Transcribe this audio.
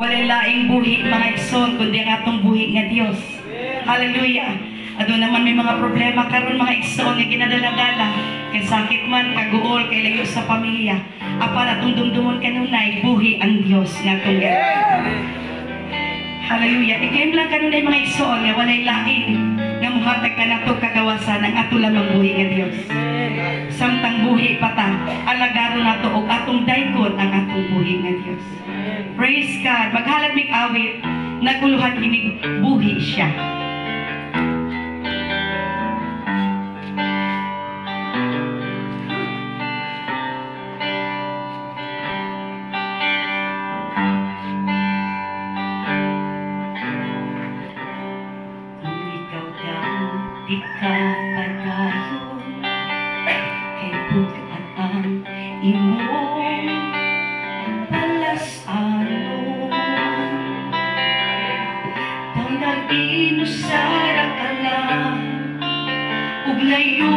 walay laing buhi mga igsoon kundi ang atong buhi nga Dios. Hallelujah. Ado naman may mga problema karon mga igsoon nga ginadala-dala kay sakit man, kaguol, kay layo sa pamilya. Apan atong dumdumon kanunay buhi ang Dios nga atong hallelujah. Ikayem lang kanunay mga igsoon nga walay lain nga muhatag kanato kagawasan ang ato lamang buhi nga Dios. Samtang buhi pata, alagaro nato og atong daykon ang atong buhi nga Dios. Praise God. Maghalad mig awit, naguluhan kinig buhi siya. Di ka padayon kay bukat ang imong palasano tanggal inusara ka lang ug layo